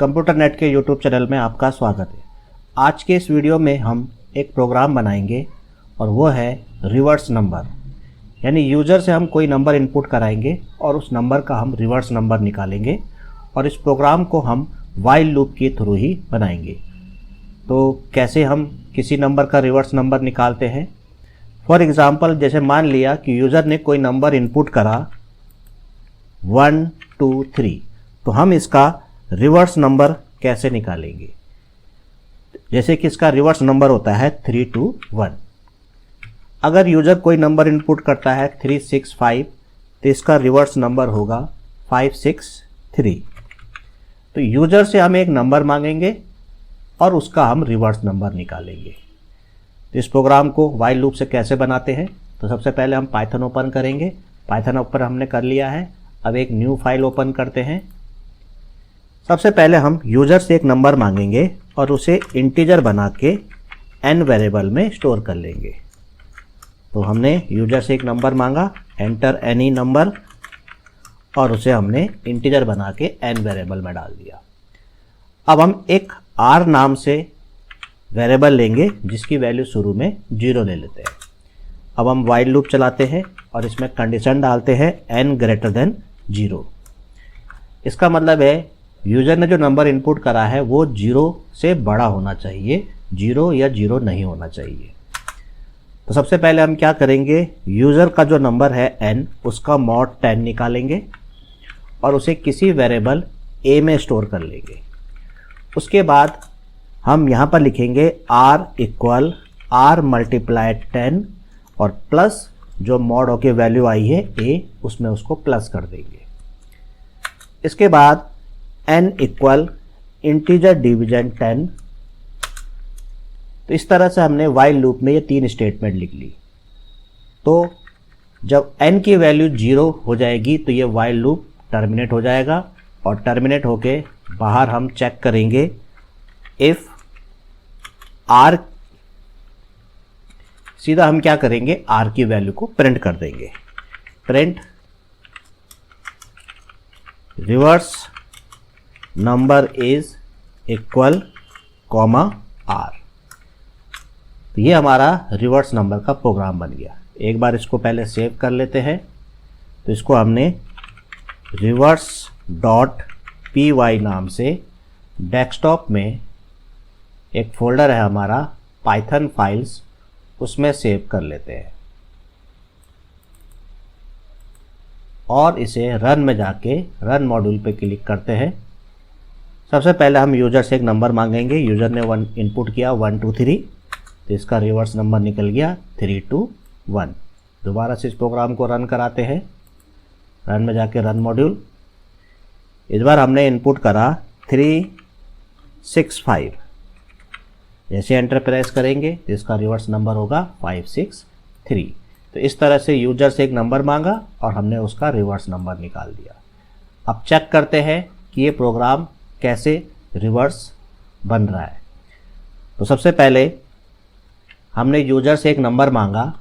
Computer net के YouTube channel में आपका स्वागत है। आज के इस वीडियो में हम एक प्रोग्राम बनाएंगे और वो है रिवर्स नंबर। यानी यूज़र से हम कोई नंबर इनपुट कराएंगे और उस नंबर का हम रिवर्स नंबर निकालेंगे और इस प्रोग्राम को हम वाइल लूप के थ्रू ही बनाएंगे। तो कैसे हम किसी नंबर का रिवर्स नंबर निकालते हैं? फॉर एग्ज़ाम्पल, जैसे मान लिया कि यूज़र ने कोई नंबर इनपुट करा 1 2 3, तो हम इसका रिवर्स नंबर कैसे निकालेंगे? जैसे कि इसका रिवर्स नंबर होता है 3 2 1। अगर यूज़र कोई नंबर इनपुट करता है 3 6 5, तो इसका रिवर्स नंबर होगा 5 6 3। तो यूज़र से हम एक नंबर मांगेंगे और उसका हम रिवर्स नंबर निकालेंगे। तो इस प्रोग्राम को वाइल लूप से कैसे बनाते हैं? तो सबसे पहले हम पाइथन ओपन करेंगे। पाइथन ओपन हमने कर लिया है। अब एक न्यू फाइल ओपन करते हैं। सबसे पहले हम यूज़र से एक नंबर मांगेंगे और उसे इंटीजर बना के n वेरिएबल में स्टोर कर लेंगे। तो हमने यूज़र से एक नंबर मांगा, एंटर एनी नंबर, और उसे हमने इंटीजर बना के n वेरिएबल में डाल दिया। अब हम एक r नाम से वेरिएबल लेंगे जिसकी वैल्यू शुरू में 0 ले लेते हैं। अब हम वाइल लूप चलाते हैं और इसमें कंडीशन डालते हैं n ग्रेटर देन 0। इसका मतलब है यूज़र ने जो नंबर इनपुट करा है वो 0 से बड़ा होना चाहिए, 0 या 0 नहीं होना चाहिए। तो सबसे पहले हम क्या करेंगे, यूज़र का जो नंबर है n, उसका मॉड 10 निकालेंगे और उसे किसी वेरिएबल a में स्टोर कर लेंगे। उसके बाद हम यहाँ पर लिखेंगे r इक्वल r मल्टीप्लाइड 10 और प्लस जो मॉड होके वैल्यू आई है a, उसमें उसको प्लस कर देंगे। इसके बाद n इक्वल इंटीजर डिवीजन 10। तो इस तरह से हमने वाइल लूप में ये 3 स्टेटमेंट लिख ली। तो जब n की वैल्यू 0 हो जाएगी तो ये वाइल लूप टर्मिनेट हो जाएगा और टर्मिनेट होके बाहर हम चेक करेंगे इफ़ r, सीधा हम क्या करेंगे, r की वैल्यू को प्रिंट कर देंगे। Print reverse number is equal comma r। तो ये हमारा रिवर्स नंबर का प्रोग्राम बन गया। एक बार इसको पहले सेव कर लेते हैं। तो इसको हमने रिवर्स डॉट py नाम से डेस्कटॉप में एक फोल्डर है हमारा पाइथन फाइल्स, उसमें सेव कर लेते हैं और इसे रन में जाके रन मॉड्यूल पे क्लिक करते हैं। सबसे पहले हम यूज़र से एक नंबर मांगेंगे। यूज़र ने 1 इनपुट किया 1 2 3, तो इसका रिवर्स नंबर निकल गया 3 2 1। दोबारा से इस प्रोग्राम को रन कराते हैं। रन में जाके रन मॉड्यूल, इस बार हमने इनपुट करा 3 6 5। जैसे एंटर प्रेस करेंगे तो इसका रिवर्स नंबर होगा 5 6 3। तो इस तरह से यूज़र से एक नंबर मांगा और हमने उसका रिवर्स नंबर निकाल दिया। अब चेक करते हैं कि ये प्रोग्राम कैसे रिवर्स बन रहा है। तो सबसे पहले हमने यूज़र से एक नंबर मांगा।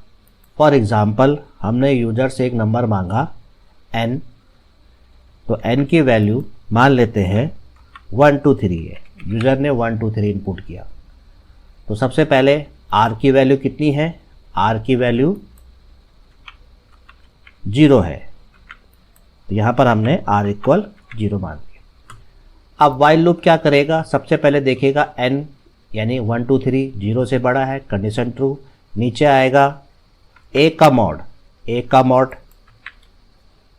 फॉर एग्ज़ाम्पल, हमने यूज़र से एक नंबर मांगा n। तो n की वैल्यू मान लेते हैं 1 2 3 है। यूज़र ने 1 2 3 इनपुट किया। तो सबसे पहले r की वैल्यू कितनी है? r की वैल्यू 0 है। तो यहाँ पर हमने r इक्वल 0 मान दिया। अब वाइल लूप क्या करेगा? सबसे पहले देखेगा n यानी 1 2 3 0 से बड़ा है, कंडीशन ट्रू। नीचे आएगा a का मॉड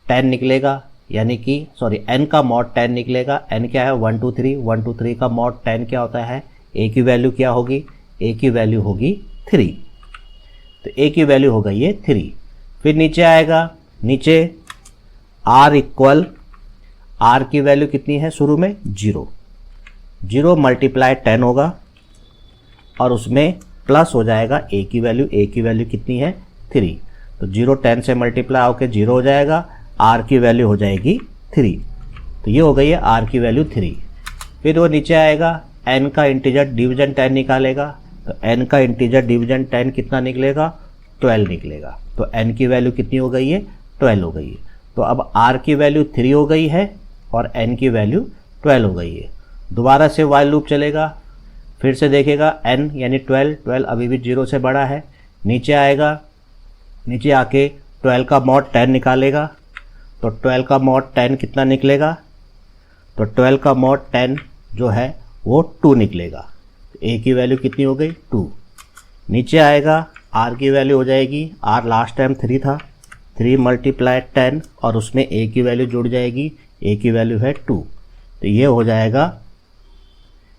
10 निकलेगा, यानी कि n का मॉड 10 निकलेगा। n क्या है? 1 2 3। 1 2 3 का मॉड 10 क्या होता है? a की वैल्यू क्या होगी? a की वैल्यू होगी 3। तो a की वैल्यू हो गई है 3। फिर नीचे आएगा, नीचे r इक्वल r की वैल्यू कितनी है? शुरू में 0 मल्टीप्लाई 10 होगा और उसमें प्लस हो जाएगा a की वैल्यू। a की वैल्यू कितनी है? 3। तो 0 10 से मल्टीप्लाई होकर 0 हो जाएगा, r की वैल्यू हो जाएगी 3। तो ये हो गई है r की वैल्यू 3। फिर वो नीचे आएगा, n का इंटीजर डिवीजन 10 निकालेगा। तो n का इंटीजर डिवीजन 10 कितना निकलेगा? 12 निकलेगा। तो n की वैल्यू कितनी हो गई है? 12 हो गई है। तो अब r की वैल्यू 3 हो गई है और n की वैल्यू 12 हो गई है। दोबारा से वाइल लूप चलेगा, फिर से देखेगा n यानी 12 अभी भी 0 से बड़ा है, नीचे आएगा, नीचे आके 12 का मॉड 10 निकालेगा, तो 12 का मॉड 10 कितना निकलेगा, तो 12 का मॉड 10 जो है वो 2 निकलेगा। a की वैल्यू कितनी हो गई 2। नीचे आएगा, r की वैल्यू हो जाएगी, r लास्ट टाइम 3 था, 3 मल्टीप्लाई 10 और उसमें a की वैल्यू जुड़ जाएगी, a की वैल्यू है 2, तो ये हो जाएगा,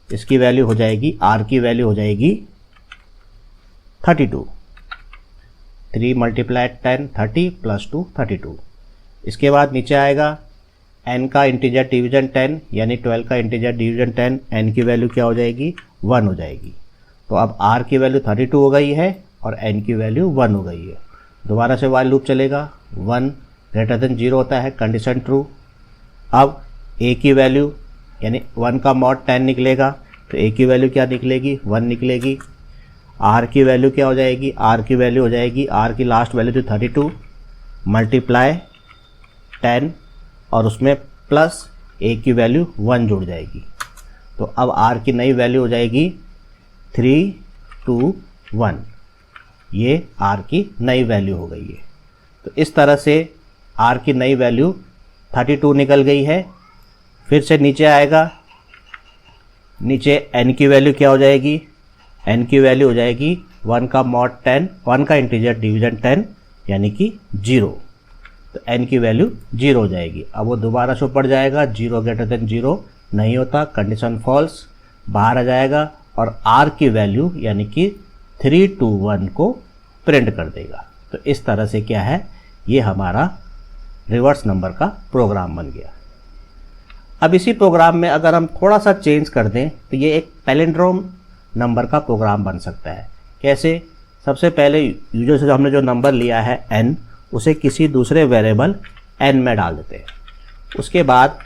इसकी वैल्यू हो जाएगी, r की वैल्यू हो जाएगी 32। 3 मल्टीप्लाई 10 30 प्लस 2 32। इसके बाद नीचे आएगा, n का इंटीजर डिवीजन 10 यानी 12 का इंटीजर डिवीजन 10, n की वैल्यू क्या हो जाएगी 1 हो जाएगी। तो अब r की वैल्यू 32 हो गई है और n की वैल्यू 1 हो गई है। दोबारा से वाइल लूप चलेगा, 1 ग्रेटर देन 0 होता है, कंडीशन ट्रू। अब a की वैल्यू यानी 1 का मॉड 10 निकलेगा, तो a की वैल्यू क्या निकलेगी 1 निकलेगी। r की वैल्यू क्या हो जाएगी, r की वैल्यू हो जाएगी, r की लास्ट वैल्यू थी 32 मल्टीप्लाई 10 और उसमें प्लस a की वैल्यू 1 जुड़ जाएगी। तो अब r की नई वैल्यू हो जाएगी 3 2 1, ये r की नई वैल्यू हो गई है। तो इस तरह से r की नई वैल्यू 32 निकल गई है। फिर से नीचे आएगा, नीचे n की वैल्यू क्या हो जाएगी, n की वैल्यू हो जाएगी 1 का मॉड 10, 1 का इंटीजर डिवीजन 10 यानी कि 0, तो n की वैल्यू 0 हो जाएगी। अब वो दोबारा से ऊपर जाएगा, 0 ग्रेटर देन 0 नहीं होता, कंडीशन फॉल्स, बाहर आ जाएगा और r की वैल्यू यानी कि 321 को प्रिंट कर देगा। तो इस तरह से क्या है, ये हमारा रिवर्स नंबर का प्रोग्राम बन गया। अब इसी प्रोग्राम में अगर हम थोड़ा सा चेंज कर दें तो ये एक पैलिंड्रोम नंबर का प्रोग्राम बन सकता है। कैसे, सबसे पहले यूजर से हमने जो नंबर लिया है n, उसे किसी दूसरे वेरिएबल n में डाल देते हैं। उसके बाद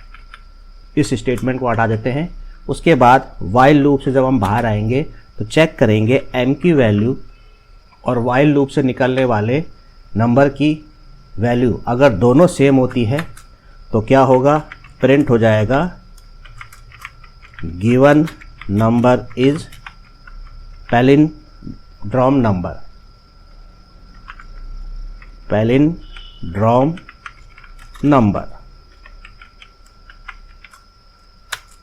इस स्टेटमेंट को हटा देते हैं। उसके बाद वाइल लूप से जब हम बाहर आएंगे तो चेक करेंगे m की वैल्यू और वाइल लूप से निकलने वाले नंबर की वैल्यू अगर दोनों सेम होती है तो क्या होगा, प्रिंट हो जाएगा given number is palindrome number, palindrome number.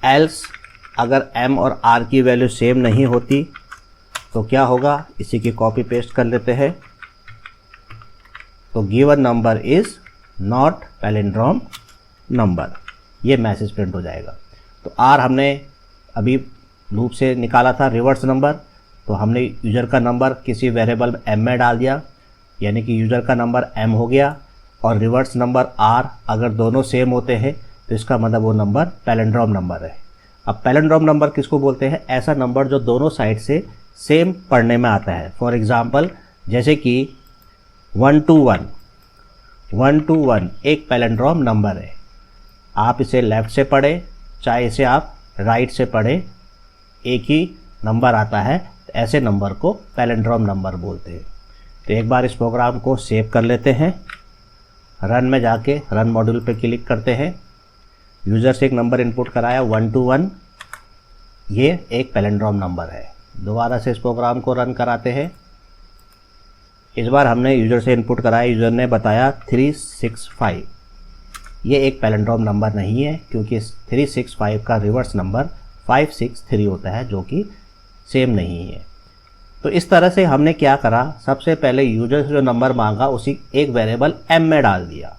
Else अगर m और r की वैल्यू सेम नहीं होती तो क्या होगा, इसी की कॉपी पेस्ट कर लेते हैं, तो given number is not palindrome number, ये मैसेज प्रिंट हो जाएगा। तो r हमने अभी लूप से निकाला था रिवर्स नंबर, तो हमने यूज़र का नंबर किसी वेरिएबल m में डाल दिया, यानी कि यूज़र का नंबर m हो गया और रिवर्स नंबर r अगर दोनों सेम होते हैं तो इसका मतलब वो नंबर पैलिंड्रोम नंबर है। अब पैलिंड्रोम नंबर किसको बोलते हैं, ऐसा नंबर जो दोनों साइड से सेम पढ़ने में आता है। फॉर एग्ज़ाम्पल जैसे कि 121 एक पैलिंड्रोम नंबर है, आप इसे लेफ़्ट से पढ़े चाहे इसे आप राइट से पढ़े, एक ही नंबर आता है, तो ऐसे नंबर को पैलिंड्रोम नंबर बोलते हैं। तो एक बार इस प्रोग्राम को सेव कर लेते हैं, रन में जाके रन मॉड्यूल पे क्लिक करते हैं। यूज़र से एक नंबर इनपुट कराया 121, ये एक पैलिंड्रोम नंबर है। दोबारा से इस प्रोग्राम को रन कराते हैं। इस बार हमने यूज़र से इनपुट कराया, यूज़र ने बताया 365, ये एक पैलिंड्रोम नंबर नहीं है क्योंकि 365 का रिवर्स नंबर 563 होता है जो कि सेम नहीं है। तो इस तरह से हमने क्या करा, सबसे पहले यूज़र से जो नंबर मांगा उसी एक वेरिएबल m में डाल दिया।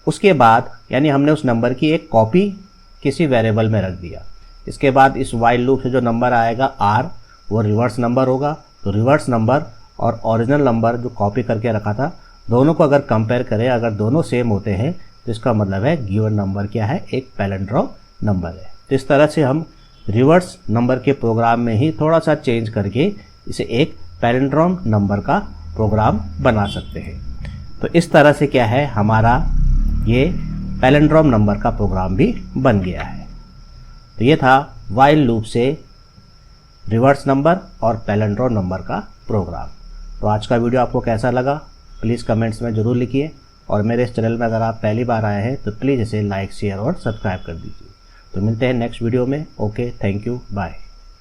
उसके बाद यानी हमने उस नंबर की एक कॉपी किसी वेरिएबल में रख दिया। इसके बाद इस वाइल लूप से जो नंबर आएगा r, वो रिवर्स नंबर होगा। तो रिवर्स नंबर और ओरिजिनल नंबर जो कॉपी करके रखा था, दोनों को अगर कंपेयर करें, अगर दोनों सेम होते हैं तो इसका मतलब है गिवन नंबर क्या है, एक पैलिंड्रोम नंबर है। तो इस तरह से हम रिवर्स नंबर के प्रोग्राम में ही थोड़ा सा चेंज करके इसे एक पैलिंड्रोम नंबर का प्रोग्राम बना सकते हैं। तो इस तरह से क्या है, हमारा ये पैलिंड्रोम नंबर का प्रोग्राम भी बन गया है। तो ये था वाइल लूप से रिवर्स नंबर और पैलिंड्रोम नंबर का प्रोग्राम। तो आज का वीडियो आपको कैसा लगा प्लीज़ कमेंट्स में ज़रूर लिखिए, और मेरे इस चैनल में अगर आप पहली बार आए हैं तो प्लीज़ इसे लाइक, शेयर और सब्सक्राइब कर दीजिए। तो मिलते हैं नेक्स्ट वीडियो में। Okay, thank you, bye.